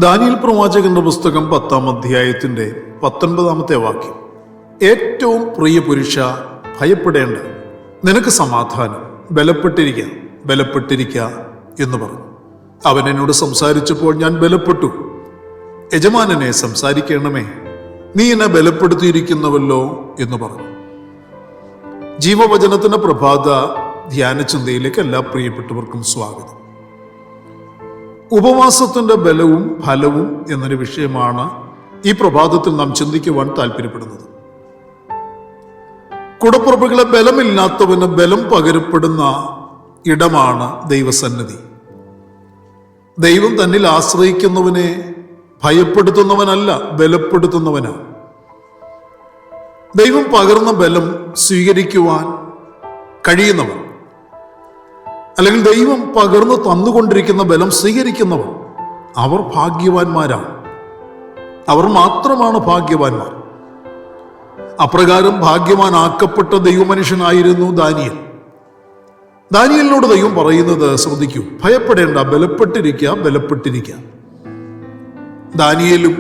Daniel പ്രവാചകന്റെ പുസ്തകം 10-ാം അധ്യായത്തിന്റെ 19-ാമത്തെ വാക്യം. ഏറ്റവും പ്രിയ പുരുഷ, ഭയപ്പെടേണ്ട, നിനക്ക് സമാധാനം, ബലപ്പെട്ടിരിക്ക എന്ന് പറഞ്ഞു. അവൻ എന്നോട് സംസാരിച്ചപ്പോൾ ഞാൻ ബലപ്പെട്ടു. യജമാനനെ, സംസാരിക്കണമേ, നീ എന്നെ ബലപ്പെടുത്തിയിരിക്കുന്നുവല്ലോ എന്ന് പറഞ്ഞു. ജീവവചനത്തിന്റെ പ്രഭാത ധ്യാന ചിന്തയിലേക്ക് എല്ലാ പ്രിയപ്പെട്ടവർക്കും സ്വാഗതം. ഉപവാസത്തിന്റെ ബലവും ഫലവും എന്നൊരു വിഷയമാണ് ഈ പ്രഭാതത്തിൽ നാം ചിന്തിക്കുവാൻ താല്പര്യപ്പെടുന്നത്. കുടപ്പുറപ്പുകളെ ബലമില്ലാത്തവന് ബലം പകരപ്പെടുന്ന ഇടമാണ് ദൈവസന്നിധി. ദൈവം തന്നിൽ ആശ്രയിക്കുന്നവനെ ഭയപ്പെടുത്തുന്നവനല്ല, ബലപ്പെടുത്തുന്നവനാണ്. ദൈവം പകർന്ന ബലം സ്വീകരിക്കുവാൻ കഴിയുന്നവൻ, അല്ലെങ്കിൽ ദൈവം പകർന്നു തന്നുകൊണ്ടിരിക്കുന്ന ബലം സ്വീകരിക്കുന്നവർ, അവർ ഭാഗ്യവാന്മാരാണ്. അവർ മാത്രമാണ് ഭാഗ്യവാന്മാർ. അപ്രകാരം ഭാഗ്യവാനാക്കപ്പെട്ട ദൈവമനുഷ്യനായിരുന്നു ദാനിയേൽ. ദാനിയേലിനോട് ദൈവം പറയുന്നത് ശ്രദ്ധിക്കൂ: ഭയപ്പെടേണ്ട, ബലപ്പെട്ടിരിക്ക. ദാനിയേലും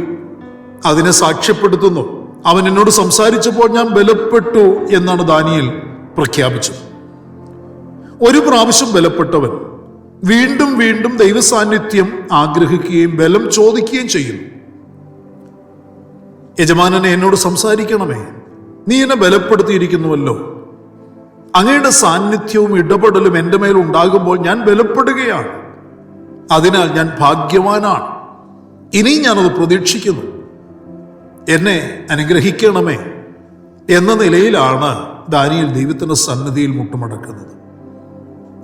അതിനെ സാക്ഷ്യപ്പെടുത്തുന്നു. അവൻ എന്നോട് സംസാരിച്ചപ്പോൾ ഞാൻ ബലപ്പെട്ടു എന്നാണ് ദാനിയേൽ പ്രഖ്യാപിച്ചത്. ഒരു പ്രാവശ്യം ബലപ്പെട്ടവൻ വീണ്ടും വീണ്ടും ദൈവസാന്നിധ്യം ആഗ്രഹിക്കുകയും ബലം ചോദിക്കുകയും ചെയ്യുന്നു. യജമാനനെ, എന്നോട് സംസാരിക്കണമേ, നീ എന്നെ ബലപ്പെടുത്തിയിരിക്കുന്നുവല്ലോ. അങ്ങയുടെ സാന്നിധ്യവും ഇടപെടലും എൻ്റെ മേൽ ഉണ്ടാകുമ്പോൾ ഞാൻ ബലപ്പെടുകയാണ്. അതിനാൽ ഞാൻ ഭാഗ്യവാനാണ്. ഇനിയും ഞാനത് പ്രതീക്ഷിക്കുന്നു. എന്നെ അനുഗ്രഹിക്കണമേ എന്ന നിലയിലാണ് ദാനിയേൽ ദൈവത്തിന്റെ സന്നിധിയിൽ മുട്ടുമടക്കുന്നത്.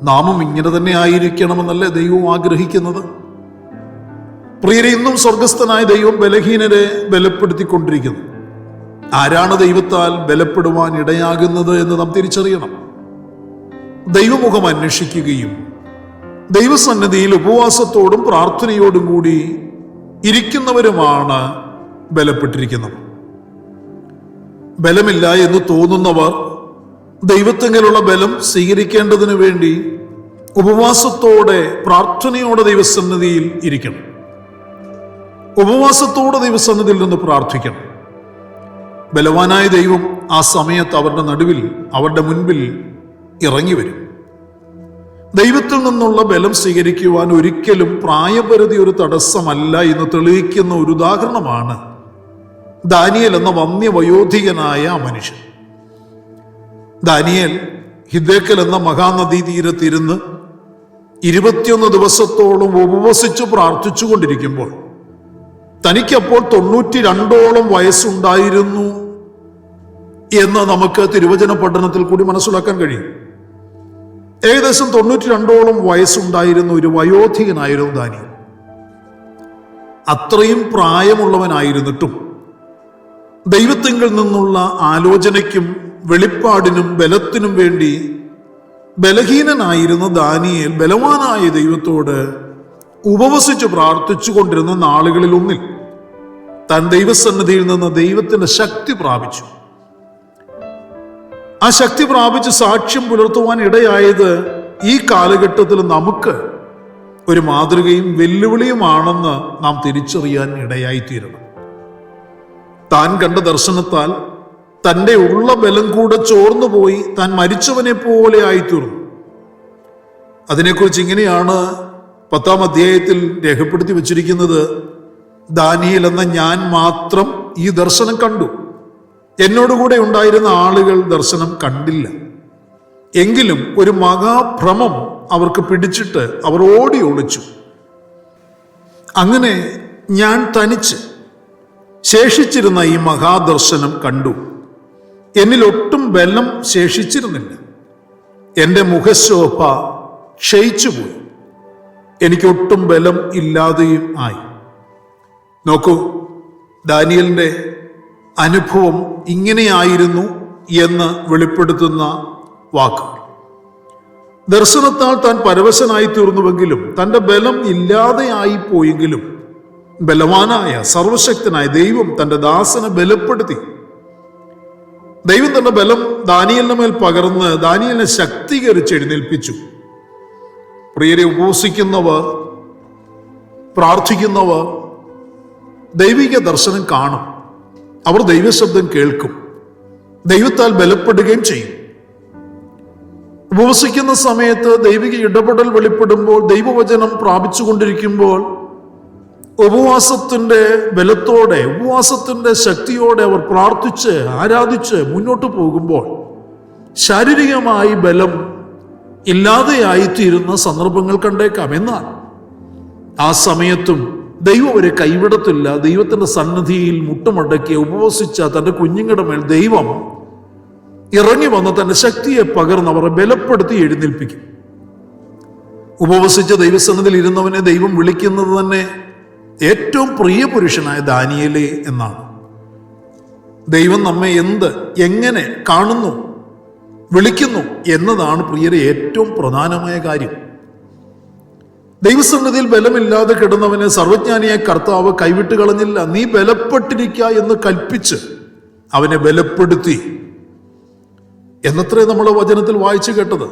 നാമും ഇങ്ങനെ തന്നെ ആയിരിക്കണമെന്നല്ലേ ദൈവം ആഗ്രഹിക്കുന്നത്? പ്രിയരെ, ഇന്നും സ്വർഗസ്ഥനായ ദൈവം ബലഹീനരെ ബലപ്പെടുത്തിക്കൊണ്ടിരിക്കുന്നു. ആരാണ് ദൈവത്താൽ ബലപ്പെടുവാൻ ഇടയാകുന്നത് എന്ന് നാം തിരിച്ചറിയണം. ദൈവമുഖം അന്വേഷിക്കുകയും ദൈവസന്നിധിയിൽ ഉപവാസത്തോടും പ്രാർത്ഥനയോടും കൂടി ഇരിക്കുന്നവരുമാണ് ബലപ്പെട്ടിരിക്കുന്നത്. ബലമില്ല എന്ന് തോന്നുന്നവർ ദൈവത്തെങ്കിലുള്ള ബലം സ്വീകരിക്കേണ്ടതിന് വേണ്ടി ഉപവാസത്തോടെ, പ്രാർത്ഥനയോടെ ദൈവസന്നിധിയിൽ ഇരിക്കണം. ഉപവാസത്തോടെ ദൈവസന്നിധിയിൽ നിന്ന് പ്രാർത്ഥിക്കണം. ബലവാനായ ദൈവം ആ സമയത്ത് അവരുടെ നടുവിൽ, അവരുടെ മുൻപിൽ ഇറങ്ങി വരും. ദൈവത്തിൽ നിന്നുള്ള ബലം സ്വീകരിക്കുവാൻ ഒരിക്കലും പ്രായപരിധി ഒരു തടസ്സമല്ല എന്ന് തെളിയിക്കുന്ന ഒരു ഉദാഹരണമാണ് ദാനിയേൽ എന്ന വന്യവയോധികനായ ആ മനുഷ്യൻ. ദാനിയേൽ ഹിദ്ദേക്കൽ എന്ന മഹാനദീ തീരത്തിരുന്ന് 21 ദിവസത്തോളം ഉപവസിച്ചു പ്രാർത്ഥിച്ചു കൊണ്ടിരിക്കുമ്പോൾ തനിക്കപ്പോൾ 92ഓളം വയസ്സുണ്ടായിരുന്നു എന്ന് നമുക്ക് തിരുവചന പഠനത്തിൽ കൂടി മനസ്സിലാക്കാൻ കഴിയും. ഏകദേശം 92ഓളം വയസ്സുണ്ടായിരുന്ന ഒരു വയോധികനായിരുന്നു ദാനിയേൽ. അത്രയും പ്രായമുള്ളവനായിരുന്നിട്ടും ദൈവത്തിങ്കിൽ നിന്നുള്ള ആലോചനയ്ക്കും വെളിപ്പാടിനും ബലത്തിനും വേണ്ടി ബലഹീനനായിരുന്ന ദാനിയേൽ ബലവാനായ ദൈവത്തോട് ഉപവസിച്ച് പ്രാർത്ഥിച്ചു കൊണ്ടിരുന്ന നാളുകളിൽ ഒന്നിൽ താൻ ദൈവസന്നിധിയിൽ നിന്ന് ദൈവത്തിന്റെ ശക്തി പ്രാപിച്ചു. ആ ശക്തി പ്രാപിച്ച് സാക്ഷ്യം പുലർത്തുവാൻ ഇടയായത് ഈ കാലഘട്ടത്തിൽ നമുക്ക് ഒരു മാതൃകയും വെല്ലുവിളിയുമാണെന്ന് നാം തിരിച്ചറിയാൻ ഇടയായിത്തീരണം. താൻ കണ്ട ദർശനത്താൽ തൻ്റെ ഉള്ള ബലം കൂടെ ചോർന്നുപോയി താൻ മരിച്ചവനെ പോലെ ആയിത്തീർന്നു. അതിനെക്കുറിച്ച് ഇങ്ങനെയാണ് 10-ാം അധ്യായത്തിൽ രേഖപ്പെടുത്തി വച്ചിരിക്കുന്നത്: ദാനിയേൽ എന്ന ഞാൻ മാത്രം ഈ ദർശനം കണ്ടു. എന്നോടുകൂടെ ഉണ്ടായിരുന്ന ആളുകൾ ദർശനം കണ്ടില്ല. എങ്കിലും ഒരു മഹാഭ്രമം അവർക്ക് പിടിച്ചിട്ട് അവർ ഓടി ഒളിച്ചു. അങ്ങനെ ഞാൻ തനിച്ച് ശേഷിച്ചിരുന്ന ഈ മഹാദർശനം കണ്ടു. എന്നിൽ ഒട്ടും ബലം ശേഷിച്ചിരുന്നില്ല. എൻ്റെ മുഖശോഭ ക്ഷയിച്ചുപോയി. എനിക്കൊട്ടും ബലം ഇല്ലാതെയും ആയി. നോക്കൂ, ദാനിയേലിന്റെ അനുഭവം ഇങ്ങനെയായിരുന്നു എന്ന് വെളിപ്പെടുത്തുന്ന വാക്കുകൾ. ദർശനത്താൽ താൻ പരവശനായി തീർന്നുവെങ്കിലും തൻ്റെ ബലം ഇല്ലാതെയായി പോയെങ്കിലും ബലവാനായ സർവശക്തനായ ദൈവം തൻ്റെ ദാസനെ ബലപ്പെടുത്തി. ദൈവം തന്റെ ബലം ദാനിയേലിന്റെ മേൽ പകർന്ന് ദാനിയേലിനെ ശക്തീകരിച്ച് എഴുന്നേൽപ്പിച്ചു. പ്രിയരെ, ഉപവസിക്കുന്നവർ, പ്രാർത്ഥിക്കുന്നവർ, ദൈവിക ദർശനം കാണും. അവർ ദൈവശബ്ദം കേൾക്കും, ദൈവത്താൽ ബലപ്പെടുകയും ചെയ്യും. ഉപവസിക്കുന്ന സമയത്ത് ദൈവിക ഇടപെടൽ വെളിപ്പെടുമ്പോൾ, ദൈവവചനം പ്രാപിച്ചുകൊണ്ടിരിക്കുമ്പോൾ, ഉപവാസത്തിന്റെ ബലത്തോടെ, ഉപവാസത്തിന്റെ ശക്തിയോടെ അവർ പ്രാർത്ഥിച്ച് ആരാധിച്ച് മുന്നോട്ട് പോകുമ്പോൾ ശാരീരികമായി ബലം ഇല്ലാതെയായിത്തീരുന്ന സന്ദർഭങ്ങൾ കണ്ടേക്കാം. എന്നാൽ ആ സമയത്തും ദൈവം അവരെ കൈവിടത്തില്ല. ദൈവത്തിന്റെ സന്നിധിയിൽ മുട്ടുമടക്കി ഉപവസിച്ച തൻ്റെ കുഞ്ഞുങ്ങളുടെ മേൽ ദൈവം ഇറങ്ങി വന്ന് തൻ്റെ ശക്തിയെ പകർന്ന് അവരെ ബലപ്പെടുത്തി എഴുന്നേൽപ്പിക്കും. ഉപവസിച്ച ദൈവസന്നിധിയിൽ ഇരുന്നവനെ ദൈവം വിളിക്കുന്നത് തന്നെ ഏറ്റവും പ്രിയ പുരുഷനായ ദാനിയേലേ എന്നാണ്. ദൈവം നമ്മെ എങ്ങനെ കാണുന്നു, വിളിക്കുന്നു എന്നതാണ് പ്രിയരെ ഏറ്റവും പ്രധാനമായ കാര്യം. ദൈവസന്നിധിയിൽ ബലമില്ലാതെ കിടന്നവനെ സർവജ്ഞാനിയായ കർത്താവ് കൈവിട്ട് കളഞ്ഞില്ല. നീ ബലപ്പെട്ടിരിക്ക എന്ന് കൽപ്പിച്ച് അവനെ ബലപ്പെടുത്തി എന്നത്രേ നമ്മൾ വചനത്തിൽ വായിച്ചു കേട്ടത്.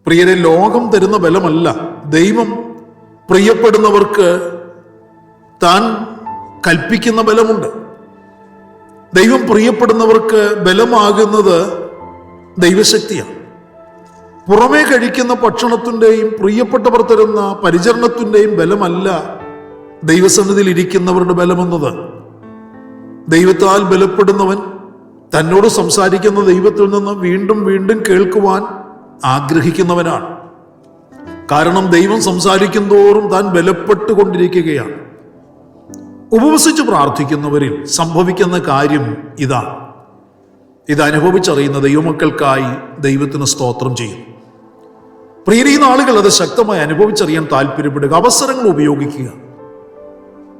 പ്രിയരെ, ലോകം തരുന്ന ബലമല്ല, ദൈവം പ്രിയപ്പെടുന്നവർക്ക് താൻ കൽപ്പിക്കുന്ന ബലമുണ്ട്. ദൈവം പ്രിയപ്പെടുന്നവർക്ക് ബലമാകുന്നത് ദൈവശക്തിയാണ്. പുറമേ കഴിക്കുന്ന ഭക്ഷണത്തിൻ്റെയും പ്രിയപ്പെട്ടവർ തരുന്ന പരിചരണത്തിൻ്റെയും ബലമല്ല ദൈവസന്നിധിയിൽ ഇരിക്കുന്നവരുടെ ബലമെന്നത്. ദൈവത്താൽ ബലപ്പെടുന്നവൻ തന്നോട് സംസാരിക്കുന്ന ദൈവത്തിൽ നിന്ന് വീണ്ടും വീണ്ടും കേൾക്കുവാൻ ആഗ്രഹിക്കുന്നവനാണ്. കാരണം ദൈവം സംസാരിക്കും തോറും താൻ ബലപ്പെട്ടുകൊണ്ടിരിക്കുകയാണ്. ഉപവസിച്ച് പ്രാർത്ഥിക്കുന്നവരിൽ സംഭവിക്കുന്ന കാര്യം ഇതാണ്. ഇത് അനുഭവിച്ചറിയുന്ന ദൈവമക്കൾക്കായി ദൈവത്തിന് സ്തോത്രം ചെയ്യും. പ്രിയരീ, നാളുകൾ അത് ശക്തമായി അനുഭവിച്ചറിയാൻ താല്പര്യപ്പെടുക, അവസരങ്ങൾ ഉപയോഗിക്കുക.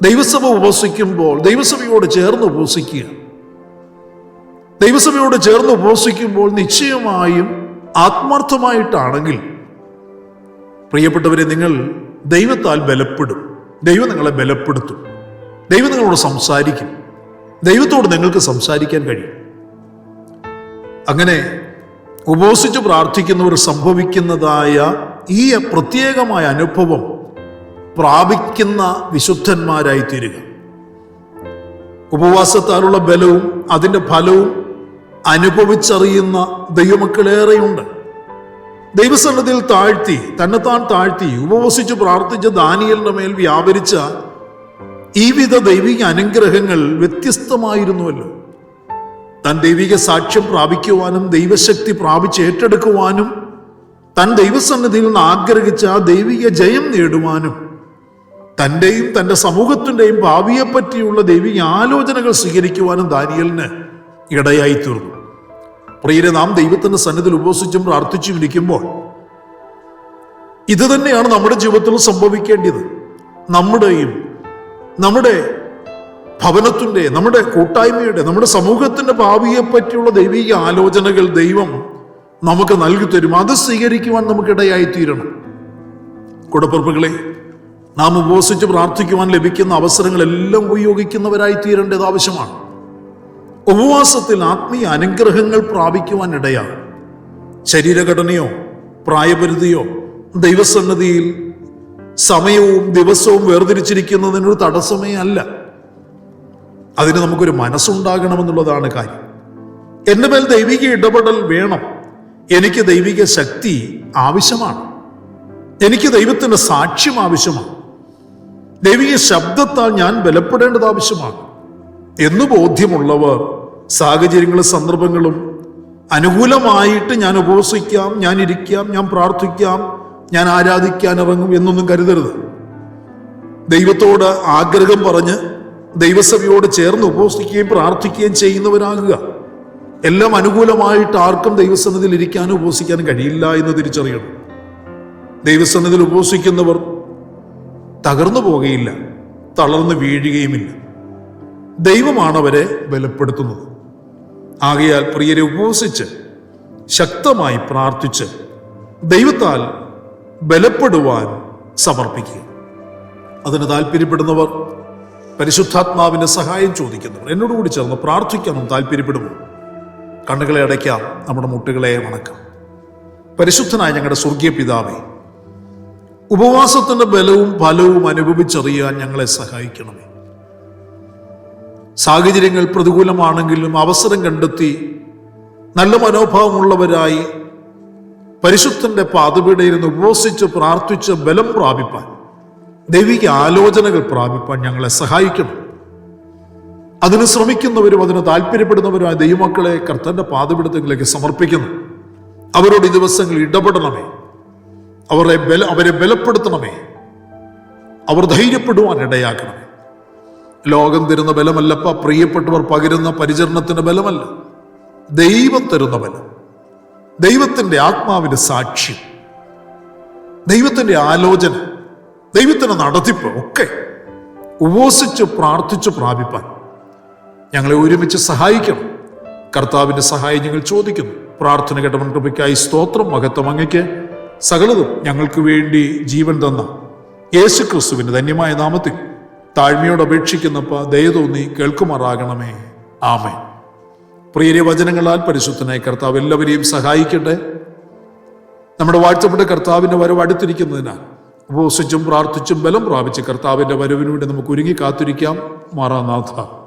ദൈവസഭ ഉപവസിക്കുമ്പോൾ ദൈവസഭയോട് ചേർന്ന് ഉപവസിക്കുക. ദൈവസഭയോട് ചേർന്ന് ഉപവസിക്കുമ്പോൾ നിശ്ചയമായും ആത്മാർത്ഥമായിട്ടാണെങ്കിൽ പ്രിയപ്പെട്ടവരെ, നിങ്ങൾ ദൈവത്താൽ ബലപ്പെടും. ദൈവം നിങ്ങളെ ബലപ്പെടുത്തും. ദൈവം നിങ്ങളോട് സംസാരിക്കും. ദൈവത്തോട് നിങ്ങൾക്ക് സംസാരിക്കാൻ കഴിയും. അങ്ങനെ ഉപവസിച്ച് പ്രാർത്ഥിക്കുന്നവർ സംഭവിക്കുന്നതായ ഈ പ്രത്യേകമായ അനുഭവം പ്രാപിക്കുന്ന വിശുദ്ധന്മാരായി തീരുക. ഉപവാസത്താലുള്ള ബലവും അതിൻ്റെ ഫലവും അനുഭവിച്ചറിയുന്ന ദൈവമക്കളേറെയുണ്ട്. ദൈവസന്നിധിയിൽ തന്നെത്താൻ താഴ്ത്തി ഉപവസിച്ച് പ്രാർത്ഥിച്ച ദാനിയേലിന്റെ മേൽ വ്യാപരിച്ച ഈ വിധ ദൈവിക അനുഗ്രഹങ്ങൾ വ്യത്യസ്തമായിരുന്നുവല്ലോ. താൻ ദൈവിക സാക്ഷ്യം പ്രാപിക്കുവാനും ദൈവശക്തി പ്രാപിച്ച് ഏറ്റെടുക്കുവാനും താൻ ദൈവസന്നിധിയിൽ നിന്ന് ആഗ്രഹിച്ച ദൈവിക ജയം നേടുവാനും തൻ്റെയും തൻ്റെ സമൂഹത്തിൻ്റെയും ഭാവിയെപ്പറ്റിയുള്ള ദൈവിക ആലോചനകൾ സ്വീകരിക്കുവാനും ദാനിയേലിന് ഇടയായി തീർന്നു. പ്രിയരെ, നാം ദൈവത്തിൻ്റെ സന്നിധിയിൽ ഉപവസിച്ചും പ്രാർത്ഥിച്ചും ഇരിക്കുമ്പോൾ ഇത് തന്നെയാണ് നമ്മുടെ ജീവിതത്തിൽ സംഭവിക്കേണ്ടത്. നമ്മുടെ ഭവനത്തിൻ്റെ, നമ്മുടെ കൂട്ടായ്മയുടെ, നമ്മുടെ സമൂഹത്തിൻ്റെ ഭാവിയെ പറ്റിയുള്ള ദൈവിക ആലോചനകൾ ദൈവം നമുക്ക് നൽകി തരും. അത് സ്വീകരിക്കുവാൻ നമുക്കിടയായി തീരണം. കൂടപ്പിറപ്പുകളെ, നാം ഉപവസിച്ച് പ്രാർത്ഥിക്കുവാൻ ലഭിക്കുന്ന അവസരങ്ങളെല്ലാം ഉപയോഗിക്കുന്നവരായി തീരേണ്ടത് ആവശ്യമാണ്. ഉപവാസത്തിൽ ആത്മീയ അനുഗ്രഹങ്ങൾ പ്രാപിക്കുവാൻ ഇടയാണ്. ശരീരഘടനയോ പ്രായപരിധിയോ ദൈവസന്നിധിയിൽ സമയവും ദിവസവും വേർതിരിച്ചിരിക്കുന്നതിനൊരു തടസ്സമേ അല്ല. അതിന് നമുക്കൊരു മനസ്സുണ്ടാകണമെന്നുള്ളതാണ് കാര്യം. എൻ്റെ മേൽ ദൈവിക ഇടപെടൽ വേണം. എനിക്ക് ദൈവിക ശക്തി ആവശ്യമാണ്. എനിക്ക് ദൈവത്തിൻ്റെ സാക്ഷ്യം ആവശ്യമാണ്. ദൈവിക ശബ്ദത്താൽ ഞാൻ ബലപ്പെടേണ്ടത് ആവശ്യമാണ് എന്ന് ബോധ്യമുള്ളവർ സാഹചര്യങ്ങളും സന്ദർഭങ്ങളും അനുകൂലമായിട്ട് ഞാൻ ഉപവസിക്കാം, ഞാൻ ഇരിക്കാം, ഞാൻ പ്രാർത്ഥിക്കാം, ഞാൻ ആരാധിക്കാൻ ഇറങ്ങും എന്നൊന്നും കരുതരുത്. ദൈവത്തോട് ആഗ്രഹം പറഞ്ഞ് ദൈവസഭയോട് ചേർന്ന് ഉപവസിക്കുകയും പ്രാർത്ഥിക്കുകയും ചെയ്യുന്നവരാകുക. എല്ലാം അനുകൂലമായിട്ട് ആർക്കും ദൈവസന്നിധിയിൽ ഇരിക്കാനും ഉപവസിക്കാനും കഴിയില്ല എന്ന് തിരിച്ചറിയണം. ദൈവസന്നിധിയിൽ ഉപവസിക്കുന്നവർ തകർന്നു പോകുകയില്ല, തളർന്നു വീഴുകയുമില്ല. ദൈവമാണ് അവരെ ബലപ്പെടുത്തുന്നത്. ആകയാൽ പ്രിയരെ, ഉപവസിച്ച് ശക്തമായി പ്രാർത്ഥിച്ച് ദൈവത്താൽ ബലപ്പെടുവാൻ സമർപ്പിക്കുക. അതിന് താല്പര്യപ്പെടുന്നവർ, പരിശുദ്ധാത്മാവിൻ്റെ സഹായം ചോദിക്കുന്നവർ എന്നോടുകൂടി ചേർന്ന് പ്രാർത്ഥിക്കാനും താല്പര്യപ്പെടുമോ? കണ്ണുകളെ അടയ്ക്കാം, നമ്മുടെ മുട്ടുകളെ വണക്കാം. പരിശുദ്ധനായ ഞങ്ങളുടെ സ്വർഗീയ പിതാവേ, ഉപവാസത്തിൻ്റെ ബലവും ഫലവും അനുഭവിച്ചറിയാൻ ഞങ്ങളെ സഹായിക്കണമേ. സാഹചര്യങ്ങൾ പ്രതികൂലമാണെങ്കിലും അവസരം കണ്ടെത്തി നല്ല മനോഭാവമുള്ളവരായി പരിശുദ്ധന്റെ പാദപീഠയിരുന്ന് ഉപവസിച്ച് പ്രാർത്ഥിച്ച് ബലം പ്രാപിപ്പാൻ, ദൈവിക ആലോചനകൾ പ്രാപിപ്പാൻ ഞങ്ങളെ സഹായിക്കണം. അതിന് ശ്രമിക്കുന്നവരും അതിന് താല്പര്യപ്പെടുന്നവരുമായ ദൈവമക്കളെ കർത്തന്റെ പാദപീഠത്തിലേക്ക് സമർപ്പിക്കുന്നു. അവരോട് ഈ ദിവസങ്ങൾ ഇടപെടണമേ, അവരെ ബലപ്പെടുത്തണമേ, അവർ ധൈര്യപ്പെടുവാൻ ഇടയാക്കണമേ. ലോകം തരുന്ന ബലമല്ലപ്പ, പ്രിയപ്പെട്ടവർ പകരുന്ന പരിചരണത്തിന്റെ ബലമല്ല, ദൈവം തരുന്ന ബലം, ദൈവത്തിന്റെ ആത്മാവിന്റെ സാക്ഷ്യം, ദൈവത്തിന്റെ ആലോചന, ദൈവത്തിന്റെ നടത്തിപ്പ് ഒക്കെ ഉപവസിച്ച് പ്രാർത്ഥിച്ച് പ്രാപിപ്പാൻ ഞങ്ങളെ ഒരുമിച്ച് സഹായിക്കണം. കർത്താവിന്റെ സഹായം ഞങ്ങൾ ചോദിക്കുന്നു. പ്രാർത്ഥന കേട്ടവൻ കൃപയ്ക്കായി സ്തോത്രം. മഹത്വം അങ്ങയ്ക്ക്. സകലതും ഞങ്ങൾക്ക് വേണ്ടി ജീവൻ തന്ന യേശു ക്രിസ്തുവിന്റെ ധന്യമായ നാമത്തിൽ താഴ്മയോട് അപേക്ഷിക്കുന്നപ്പ ദയ തോന്നി കേൾക്കുമാറാകണമേ. ആമേൻ. പ്രിയരെ, വചനങ്ങളാൽ പരിശുദ്ധനായ കർത്താവ് എല്ലാവരെയും സഹായിക്കട്ടെ. നമ്മുടെ വാഴ്ത്തപ്പെട്ട കർത്താവിന്റെ വരവ് അടുത്തിരിക്കുന്നതിനാൽ ഉപവസിച്ചും പ്രാർത്ഥിച്ചും ബലം പ്രാപിച്ച് കർത്താവിന്റെ വരവിനു വേണ്ടി നമുക്ക് ഒരുങ്ങി കാത്തിരിക്കാം. മാറാനാഥ.